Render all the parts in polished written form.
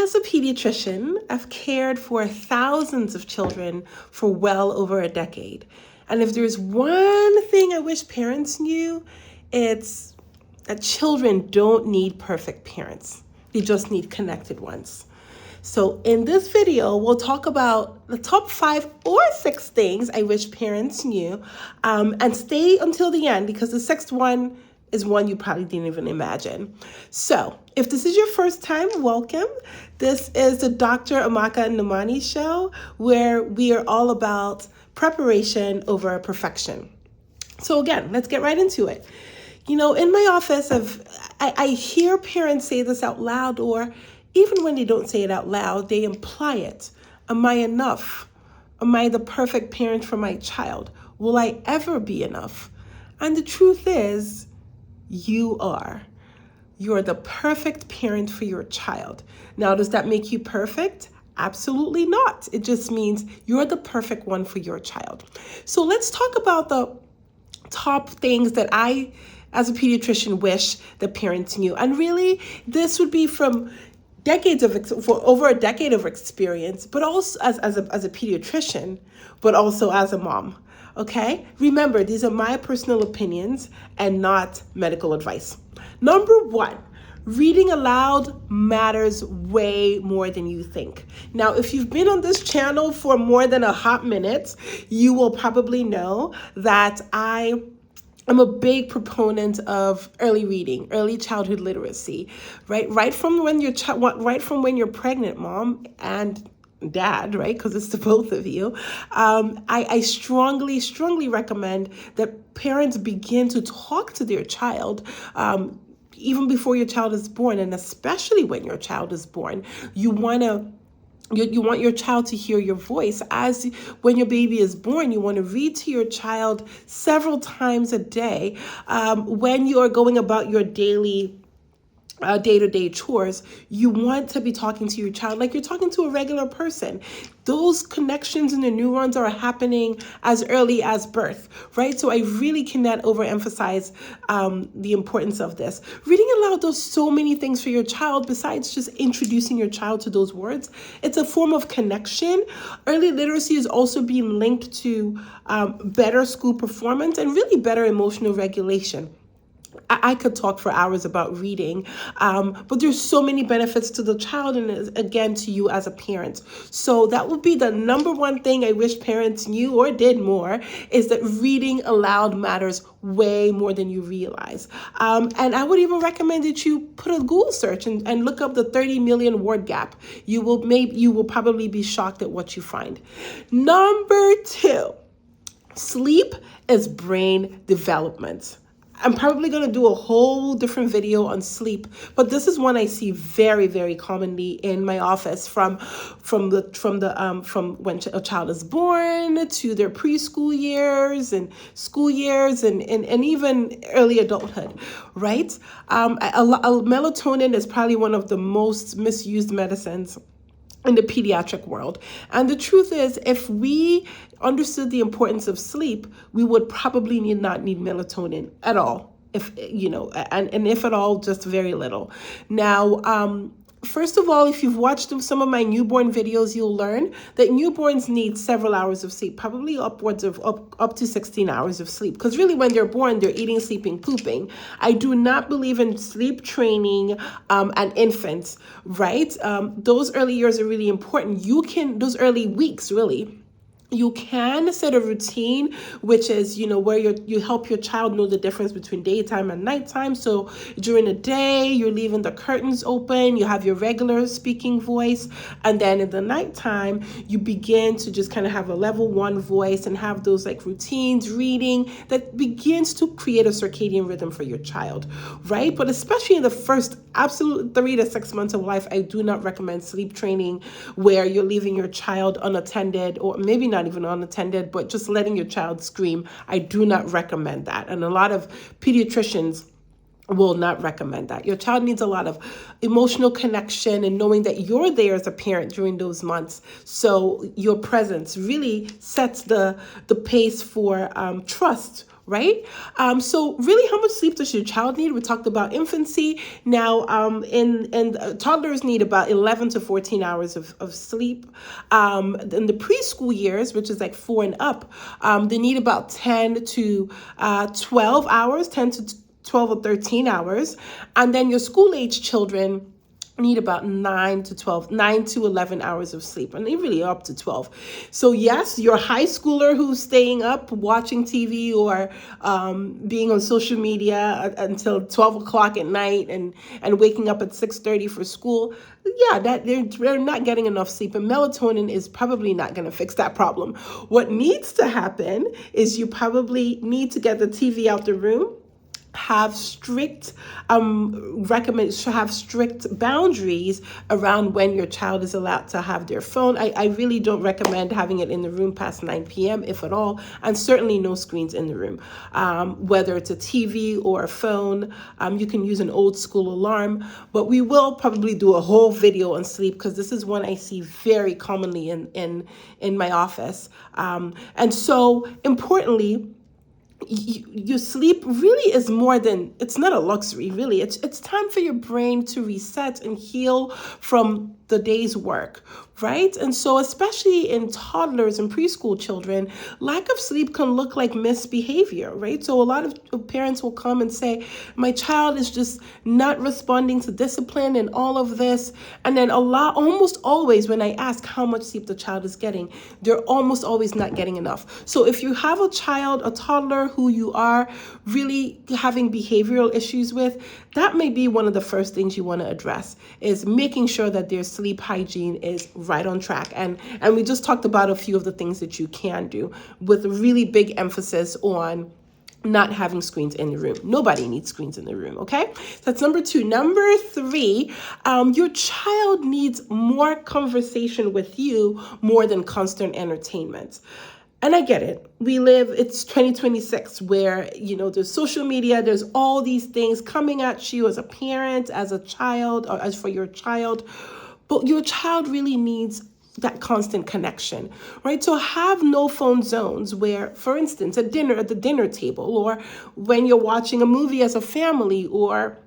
As a pediatrician, I've cared for thousands of children for well over a decade. And if there's one thing I wish parents knew, it's that children don't need perfect parents. They just need connected ones. So in this video, we'll talk about the top 5 or 6 things I wish parents knew, and stay until the end because the 6th one is one you probably didn't even imagine. So if this is your first time, welcome. This is the Dr. Nnamani show, where we are all about preparation over perfection. So again, let's get right into it. You know, in my office, I hear parents say this out loud, or even when they don't say it out loud, they imply it. Am I enough? Am I the perfect parent for my child? Will I ever be enough? And the truth is, you are. You're the perfect parent for your child. Now, does that make you perfect? Absolutely not. It just means you're the perfect one for your child. So let's talk about the top things that I, as a pediatrician, wish the parents knew. And really, this would be from for over a decade of experience, but also as a pediatrician, but also as a mom. Okay? Remember, these are my personal opinions and not medical advice. Number 1, reading aloud matters way more than you think. Now, if you've been on this channel for more than a hot minute, you will probably know that I'm a big proponent of early reading, early childhood literacy, right? Right from when you're pregnant, mom and dad, right? Because it's the both of you. I strongly recommend that parents begin to talk to their child, even before your child is born, and especially when your child is born. You want your child to hear your voice. As when your baby is born, you want to read to your child several times a day. When you are going about your daily day-to-day chores, you want to be talking to your child like you're talking to a regular person. Those connections in the neurons are happening as early as birth, right? So I really cannot overemphasize the importance of this. Reading aloud does so many things for your child besides just introducing your child to those words. It's a form of connection. Early literacy is also being linked to better school performance and really better emotional regulation. I could talk for hours about reading, but there's so many benefits to the child and again to you as a parent. So that would be the number 1 thing I wish parents knew or did more, is that reading aloud matters way more than you realize. And I would even recommend that you put a Google search and look up the 30 million word gap. You will probably be shocked at what you find. Number 2, sleep is brain development. I'm probably going to do a whole different video on sleep, but this is one I see very, very commonly in my office from when a child is born to their preschool years and school years and even early adulthood, right? Melatonin is probably one of the most misused medicines in the pediatric world. And the truth is, if we understood the importance of sleep, we would probably not need melatonin at all. If if at all, just very little. Now, first of all, if you've watched some of my newborn videos, you'll learn that newborns need several hours of sleep, probably upwards of up to 16 hours of sleep. Because really, when they're born, they're eating, sleeping, pooping. I do not believe in sleep training and infants, right? Those early years are really important. Those early weeks, really. You can set a routine, which is, where you help your child know the difference between daytime and nighttime. So during the day, you're leaving the curtains open, you have your regular speaking voice. And then in the nighttime, you begin to just kind of have a level 1 voice and have those like routines, reading that begins to create a circadian rhythm for your child, right? But especially in the first absolute 3 to 6 months of life, I do not recommend sleep training where you're leaving your child unattended, or maybe not even unattended, but just letting your child scream. I do not recommend that. And a lot of pediatricians will not recommend that. Your child needs a lot of emotional connection and knowing that you're there as a parent during those months. So your presence really sets the pace for trust, right? So really, how much sleep does your child need? We talked about infancy. Now, toddlers need about 11 to 14 hours of sleep. In the preschool years, which is like 4 and up, they need about 10 to 12 hours, 10 to 12 or 13 hours. And then your school age children need about 9 to 11 hours of sleep, and they really are up to 12. So yes, your high schooler who's staying up watching TV or being on social media until 12 o'clock at night and waking up at 6:30 for school, yeah, that they're not getting enough sleep, and melatonin is probably not going to fix that problem. What needs to happen is you probably need to get the TV out the room, have strict boundaries around when your child is allowed to have their phone. I really don't recommend having it in the room past 9 p.m. if at all, and certainly no screens in the room. Whether it's a TV or a phone, you can use an old school alarm, but we will probably do a whole video on sleep because this is one I see very commonly in my office. And so importantly, your sleep really is more than, it's not a luxury, really. It's time for your brain to reset and heal from the day's work, right? And so especially in toddlers and preschool children, lack of sleep can look like misbehavior, right? So a lot of parents will come and say, my child is just not responding to discipline and all of this. And then almost always when I ask how much sleep the child is getting, they're almost always not getting enough. So if you have a toddler who you are really having behavioral issues with, that may be one of the first things you want to address, is making sure that their sleep hygiene is right on track. And we just talked about a few of the things that you can do, with a really big emphasis on not having screens in the room. Nobody needs screens in the room, okay? So that's number 2. Number 3, your child needs more conversation with you more than constant entertainment. And I get it. It's 2026 where, there's social media, there's all these things coming at you as a parent, as a child, or as for your child. But your child really needs that constant connection, right? So have no phone zones where, for instance, at the dinner table, or when you're watching a movie as a family, or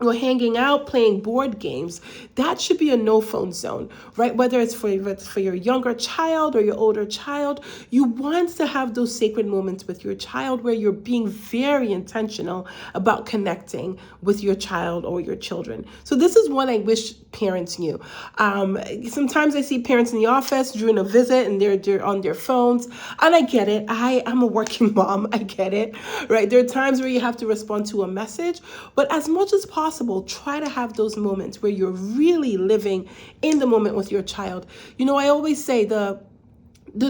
you're hanging out playing board games, that should be a no phone zone, right? Whether it's for your younger child or your older child, you want to have those sacred moments with your child where you're being very intentional about connecting with your child or your children. So this is one I wish parents knew. Sometimes I see parents in the office during a visit and they're on their phones, and I get it. I'm a working mom. I get it, right? There are times where you have to respond to a message, but as much as possible, try to have those moments where you're really living in the moment with your child. I always say the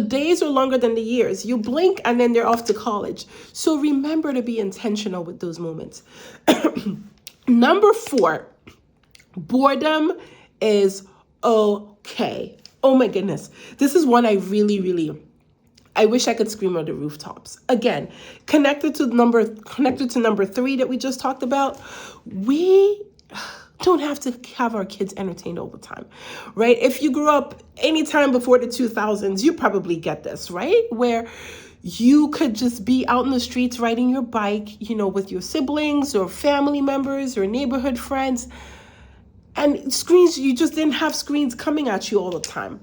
days are longer than the years. You blink and then they're off to college. So remember to be intentional with those moments. Number 4, boredom is okay. Oh my goodness. This is one I I wish I could scream on the rooftops. Again, connected to number 3 that we just talked about, we don't have to have our kids entertained all the time, right? If you grew up anytime before the 2000s, you probably get this, right? Where you could just be out in the streets riding your bike, with your siblings or family members or neighborhood friends, and screens, you just didn't have screens coming at you all the time.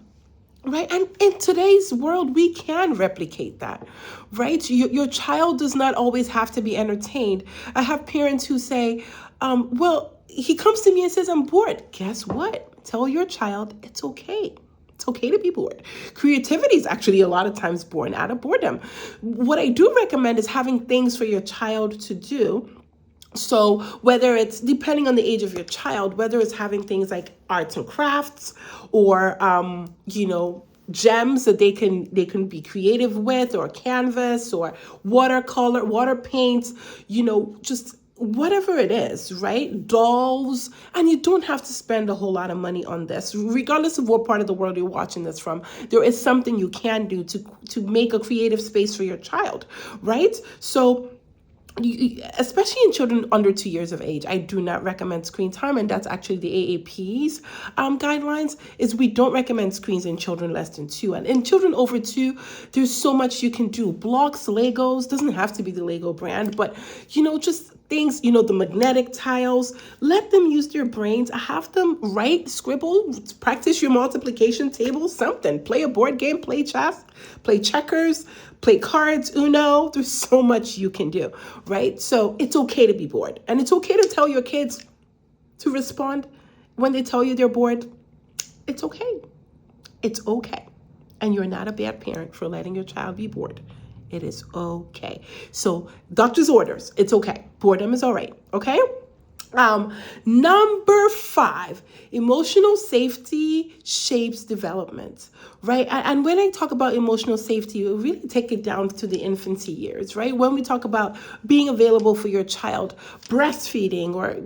Right. And in today's world, we can replicate that. Right. Your child does not always have to be entertained. I have parents who say, well, he comes to me and says, I'm bored. Guess what? Tell your child it's okay. It's okay to be bored. Creativity is actually a lot of times born out of boredom. What I do recommend is having things for your child to do. So whether it's, depending on the age of your child, whether it's having things like arts and crafts or, gems that they can be creative with, or canvas or watercolor, water paints, just whatever it is, right? Dolls. And you don't have to spend a whole lot of money on this, regardless of what part of the world you're watching this from. There is something you can do to make a creative space for your child, right? So especially in children under 2 years of age, I do not recommend screen time, and that's actually the AAP's guidelines. Is we don't recommend screens in children less than 2, and in children over 2, there's so much you can do. Blocks, Legos, doesn't have to be the Lego brand, but just things, the magnetic tiles. Let them use their brains. Have them write, scribble, practice your multiplication table, something. Play a board game, play chess, play checkers, play cards, Uno. There's so much you can do, right? So it's okay to be bored. And it's okay to tell your kids to respond when they tell you they're bored. It's okay. It's okay. And you're not a bad parent for letting your child be bored. It is okay. So doctor's orders, it's okay. Boredom is all right, okay? Number 5, emotional safety shapes development, right? And when I talk about emotional safety, we really take it down to the infancy years, right? When we talk about being available for your child, breastfeeding, or,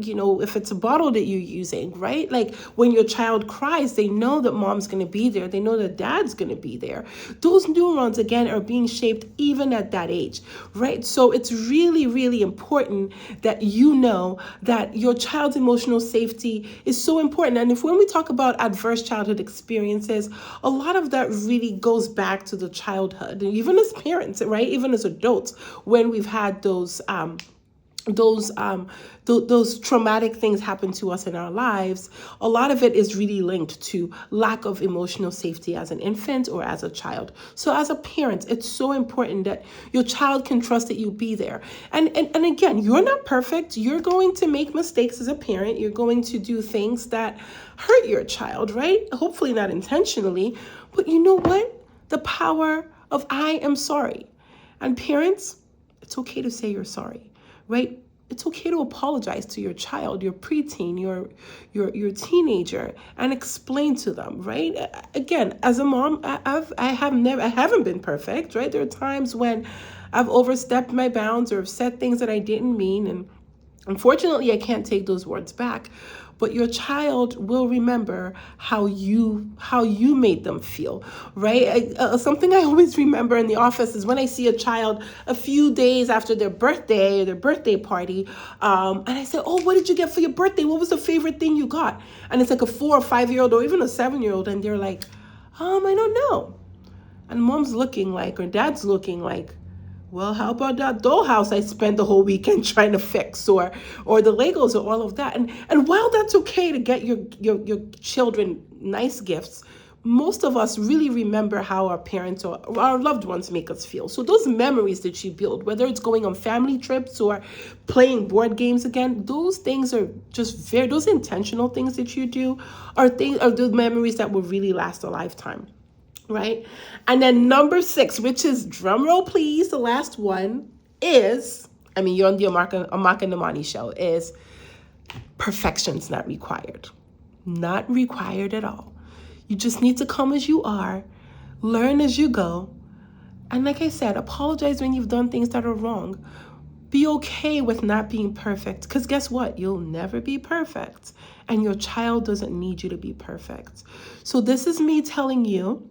if it's a bottle that you're using, right? Like when your child cries, they know that mom's going to be there. They know that dad's going to be there. Those neurons, again, are being shaped even at that age, right? So it's really, really important that you know that your child's emotional safety is so important. And when we talk about adverse childhood experiences, a lot of that really goes back to the childhood, and even as parents, right? Even as adults, when we've had those traumatic things happen to us in our lives, a lot of it is really linked to lack of emotional safety as an infant or as a child. So as a parent, it's so important that your child can trust that you'll be there. And again, you're not perfect. You're going to make mistakes as a parent. You're going to do things that hurt your child, right? Hopefully not intentionally. But you know what? The power of I am sorry. And parents, it's okay to say you're sorry. Right? It's okay to apologize to your child, your preteen, your teenager, and explain to them, right? Again, as a mom, I haven't been perfect, right? There are times when I've overstepped my bounds or have said things that I didn't mean, and unfortunately, I can't take those words back. But your child will remember how you made them feel, right? Something I always remember in the office is when I see a child a few days after their birthday party, and I say, "Oh, what did you get for your birthday? What was the favorite thing you got?" And it's like a 4 or 5-year-old or even a 7-year-old, and they're like, I don't know. And mom's looking like, or dad's looking like, well, how about that dollhouse I spent the whole weekend trying to fix, or the Legos, or all of that. And while that's okay to get your children nice gifts, most of us really remember how our parents or our loved ones make us feel. So those memories that you build, whether it's going on family trips or playing board games again, those things are just those intentional things that you do are the memories that will really last a lifetime. Right? And then number 6, which is, drum roll please, the last one is, you're on the Nnamani show, is perfection's not required. Not required at all. You just need to come as you are, learn as you go, and like I said, apologize when you've done things that are wrong. Be okay with not being perfect, because guess what? You'll never be perfect, and your child doesn't need you to be perfect. So this is me telling you